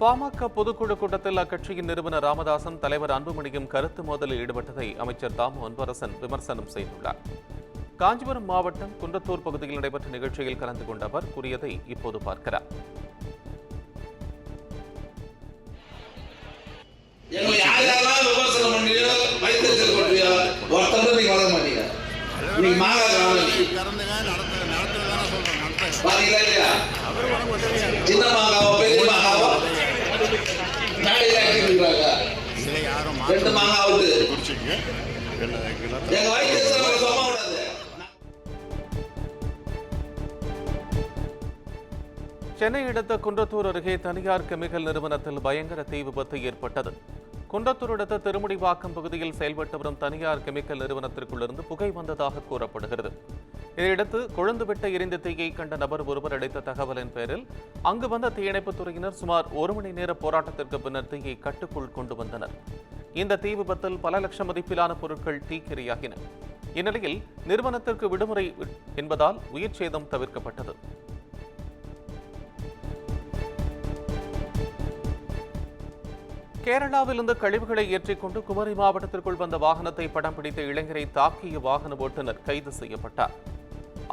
பாமக பொதுக்குழு கூட்டத்தில் அக்கட்சியின் நிறுவனர் ராமதாசன் தலைவர் அன்புமணியும் கருத்து மோதலில் ஈடுபட்டதை அமைச்சர் தாமு அன்பரசன் விமர்சனம் செய்துள்ளார். காஞ்சிபுரம் மாவட்டம் குன்றத்தூர் பகுதியில் நடைபெற்ற நிகழ்ச்சியில் கலந்து கொண்ட அவர் கூறியதை இப்போது பார்க்கிறார். சென்னை அடுத்த குன்றத்தூர் அருகே தனியார் கெமிக்கல் நிறுவனத்தில் பயங்கர தீ விபத்து ஏற்பட்டது. குன்றத்தூர் அடுத்த திருமுடிவாக்கம் பகுதியில் செயல்பட்டு வரும் தனியார் கெமிக்கல் நிறுவனத்திற்குள்ளிருந்து புகை வந்ததாக கூறப்படுகிறது. இதையடுத்து கொழுந்துவிட்ட எரிந்த தீயை கண்ட நபர் ஒருவர் அளித்த தகவலின் பேரில் அங்கு வந்த தீயணைப்புத் துறையினர் சுமார் 1 மணி நேர போராட்டத்திற்கு பின்னர் தீயை கட்டுக்குள் கொண்டு வந்தனர். இந்த தீ விபத்தில் பல லட்சம் மதிப்பிலான பொருட்கள் தீக்கிரையாகின. இந்நிலையில் நிறுவனத்திற்கு விடுமுறை என்பதால் உயிர் சேதம் தவிர்க்கப்பட்டது. கேரளாவிலிருந்து கழிவுகளை ஏற்றிக்கொண்டு குமரி மாவட்டத்திற்குள் வந்த வாகனத்தை படம் பிடித்த இளைஞரை தாக்கிய வாகன ஓட்டுநர் கைது செய்யப்பட்டார்.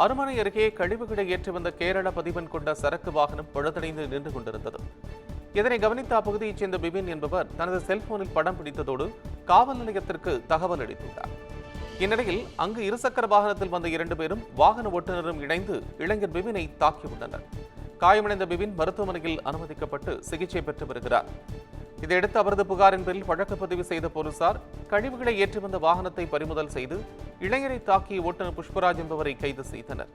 அருமனை அருகே கழிவுகளை ஏற்றி வந்த கேரள பதிவன் கொண்ட சரக்கு வாகனம் பழுதடைந்து நின்று கொண்டிருந்தது. இதனை கவனித்த அப்பகுதியைச் சேர்ந்த பிபின் என்பவர் தனது செல்போனில் படம் பிடித்ததோடு காவல் நிலையத்திற்கு தகவல் அளித்துள்ளார். இந்நிலையில் அங்கு இருசக்கர வாகனத்தில் வந்த 2 பேரும் வாகன ஓட்டுநரும் இணைந்து இளைஞர் பிபினை தாக்கியுள்ளனர். காயமடைந்த பிபின் மருத்துவமனையில் அனுமதிக்கப்பட்டு சிகிச்சை பெற்று வருகிறார். இதையடுத்து அவரது புகாரின் பேரில் வழக்கு பதிவு செய்த போலீசார் கழிவுகளை ஏற்றி வந்த வாகனத்தை பறிமுதல் செய்து இளைஞரை தாக்கிய ஓட்டுநர் புஷ்பராஜ் என்பவரை கைது செய்தனர்.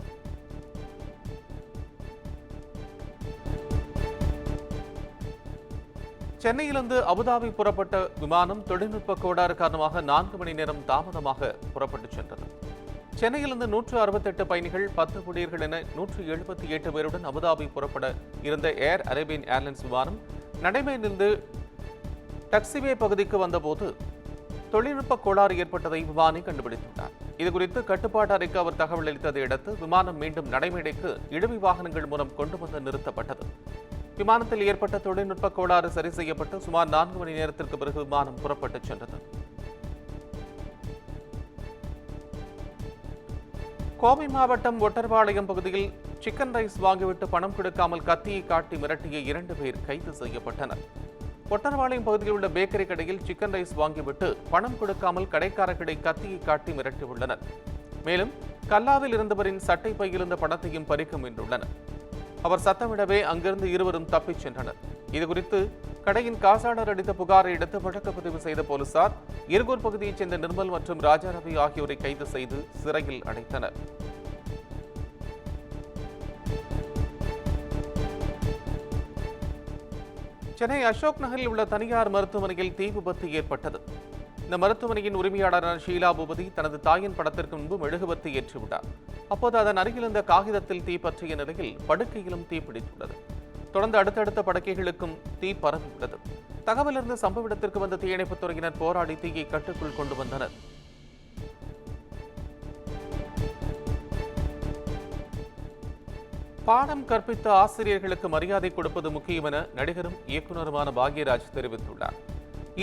சென்னையிலிருந்து அபுதாபி புறப்பட்ட விமானம் தொழில்நுட்ப கோளாறு காரணமாக 4 மணி நேரம் தாமதமாக புறப்பட்டுச் சென்றது. சென்னையிலிருந்து 168 பயணிகள் 10 குடியர்கள் என 178 பேருடன் அபுதாபி புறப்பட இருந்த ஏர் அரேபியன் ஏர்லைன்ஸ் விமானம் நடைமேலிருந்து டக்சிவே பகுதிக்கு வந்தபோது தொழில்நுட்ப கோளாறு ஏற்பட்டதை விமானி கண்டுபிடித்துள்ளார். இதுகுறித்து கட்டுப்பாட்டு அறைக்கு அவர் தகவல் அளித்ததை அடுத்து விமானம் மீண்டும் நடைமேடைக்கு இழுவை வாகனங்கள் மூலம் கொண்டு வந்து நிறுத்தப்பட்டது. விமானத்தில் ஏற்பட்ட தொழில்நுட்ப கோளாறு சரி செய்யப்பட்டு சுமார் 4 மணி நேரத்திற்கு பிறகு விமானம் புறப்பட்டுச் சென்றது. கோவை மாவட்டம் ஒட்டர்பாளையம் பகுதியில் சிக்கன் ரைஸ் வாங்கிவிட்டு பணம் கொடுக்காமல் கத்தியை காட்டி மிரட்டிய 2 பேர் கைது செய்யப்பட்டனர். ஒட்டர்பாளையம் பகுதியில் உள்ள பேக்கரி கடையில் சிக்கன் ரைஸ் வாங்கிவிட்டு பணம் கொடுக்காமல் கடைக்காரர்களை கத்தியை காட்டி மிரட்டியுள்ளனர். மேலும் கல்லாவில் இருந்தவரின் சட்டை பையில் இருந்த பணத்தையும் பறிக்க முயன்றுள்ளனர். அவர் சத்தமிடவே அங்கிருந்து இருவரும் தப்பிச் சென்றனர். இதுகுறித்து கடையின் காசாளர் அளித்த புகாரை அடுத்து வழக்கு பதிவு செய்த போலீசார் இருகூர் பகுதியைச் சேர்ந்த நிர்மல் மற்றும் ராஜாரவி ஆகியோரை கைது செய்து சிறையில் அடைத்தனர். சென்னை அசோக் நகரில் உள்ள தனியார் மருத்துவமனையில் தீ விபத்து ஏற்பட்டது. இந்த மருத்துவமனையின் உரிமையாளரான ஷீலா பூபதி தனது தாயின் படத்திற்கு முன்பு மெழுகுவர்த்தி ஏற்றிவிட்டார். அப்போது அதன் அருகில் இருந்த காகிதத்தில் தீ பற்றிய நிலையில் படுக்கையிலும் தீ பிடித்துள்ளது. தொடர்ந்து அடுத்தடுத்த படுக்கைகளுக்கும் தீ பரவியுள்ளது. தகவலிருந்து சம்பவ இடத்திற்கு வந்த தீயணைப்புத் துறையினர் போராடி தீயை கட்டுக்குள் கொண்டு வந்தனர். பாடம் கற்பித்த ஆசிரியர்களுக்கு மரியாதை கொடுப்பது முக்கியம் என நடிகரும் இயக்குநருமான பாக்யராஜ் தெரிவித்துள்ளார்.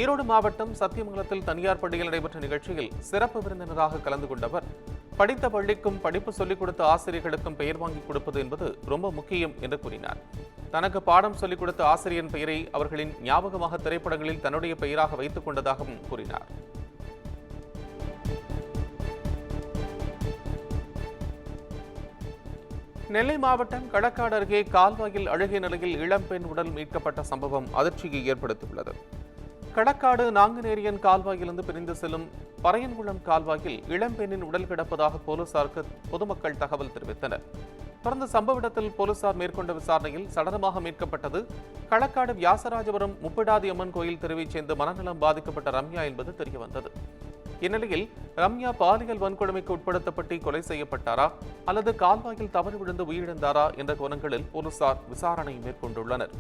ஈரோடு மாவட்டம் சத்தியமங்கலத்தில் தனியார் பள்ளியில் நடைபெற்ற நிகழ்ச்சியில் சிறப்பு விருந்தினராக கலந்து கொண்டவர் படித்த பள்ளிக்கும் படிப்பு சொல்லிக் கொடுத்த ஆசிரியர்களுக்கும் பெயர் வாங்கி கொடுப்பது என்பது ரொம்ப முக்கியம் என்று கூறினார். தனக்கு பாடம் சொல்லிக் கொடுத்த ஆசிரியரின் பெயரை அவர்களின் ஞாபகமாக திரைப்படங்களில் தன்னுடைய பெயராக வைத்துக் கொண்டதாகவும் கூறினார். நெல்லை மாவட்டம் களக்காடு அருகே கால்வாயில் அழுகிய நிலையில் இளம்பெண் உடல் மீட்கப்பட்ட சம்பவம் அதிர்ச்சியை ஏற்படுத்தியுள்ளது. களக்காடு நாங்குநேரியன் கால்வாயிலிருந்து பிரிந்து செல்லும் பறையன்குளம் கால்வாயில் இளம்பெண்ணின் உடல் கிடப்பதாக போலீசாருக்கு பொதுமக்கள் தகவல் தெரிவித்தனர். தொடர்ந்து சம்பவ இடத்தில் போலீசார் மேற்கொண்ட விசாரணையில் சடலமாக மீட்கப்பட்டது களக்காடு வியாசராஜபுரம் முப்பிடாதி அம்மன் கோயில் தெருவைச் சேர்ந்த மனநலம் பாதிக்கப்பட்ட ரம்யா என்பது தெரியவந்தது. இந்நிலையில் ரம்யா பாலியல் வன்கொடுமைக்கு உட்படுத்தப்பட்டு கொலை செய்யப்பட்டாரா அல்லது கால்வாயில் தவறு விழுந்து உயிரிழந்தாரா என்ற கோணங்களில் போலீசார் விசாரணை மேற்கொண்டுள்ளனர்.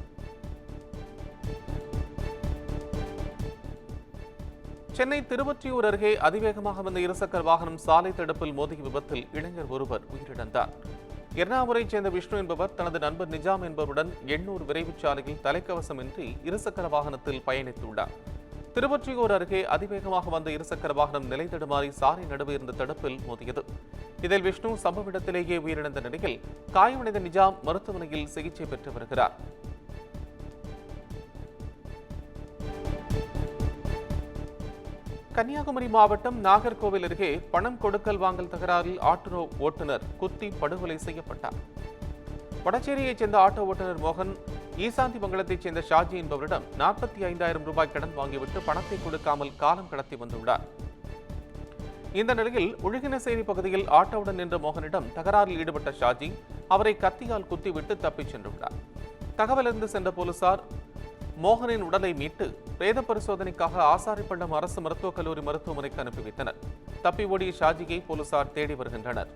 சென்னை திருவொற்றியூர் அருகே அதிவேகமாக வந்த இருசக்கர வாகனம் சாலை தடுப்பில் மோதிய விபத்தில் இளைஞர் ஒருவர் உயிரிழந்தார். எர்ணாகுளத்தைச் சேர்ந்த விஷ்ணு என்பவர் தனது நண்பர் நிஜாம் என்பவருடன் எண்ணூர் விரைவுச் சாலையில் தலைக்கவசமின்றி இருசக்கர வாகனத்தில் பயணித்துள்ளார். திருவொற்றியூர் அருகே அதிவேகமாக வந்த இருசக்கர வாகனம் நிலை தடுமாறி சாலை நடுவே இருந்த தடுப்பில் மோதியது. இதில் விஷ்ணு சம்பவ இடத்திலேயே உயிரிழந்த நிலையில் காயமடைந்த நிஜாம் மருத்துவமனையில் சிகிச்சை பெற்று வருகிறார். கன்னியாகுமரி மாவட்டம் நாகர்கோவில் அருகே பணம் கொடுக்கல் வாங்கல் தகராறில் ஆட்டோ ஓட்டுநர் குத்தி படுகொலை செய்யப்பட்டார். வடச்சேரியைச் சேர்ந்த ஆட்டோ ஓட்டுநர் மோகன் ஈசாந்தி மங்கலத்தைச் சேர்ந்த ஷாஜி என்பவரிடம் 45,000 ரூபாய் கடன் வாங்கிவிட்டு பணத்தை கொடுக்காமல் காலம் கடத்தி வந்துள்ளார். இந்த நிலையில் ஒழுகினசேரி பகுதியில் ஆட்டோவுடன் நின்ற மோகனிடம் தகராறில் ஈடுபட்ட ஷாஜி அவரை கத்தியால் குத்திவிட்டு தப்பிச் சென்றுள்ளார். தகவலறிந்து சென்ற போலீசார் மோகனின் உடலை மீட்டு பிரேத பரிசோதனைக்காக ஆசாரிப்பள்ளம் அரசு மருத்துவக் கல்லூரி மருத்துவமனைக்கு அனுப்பி வைத்தனர். தப்பி ஓடிய ஷாஜியை போலீசார் தேடி வருகின்றனர்.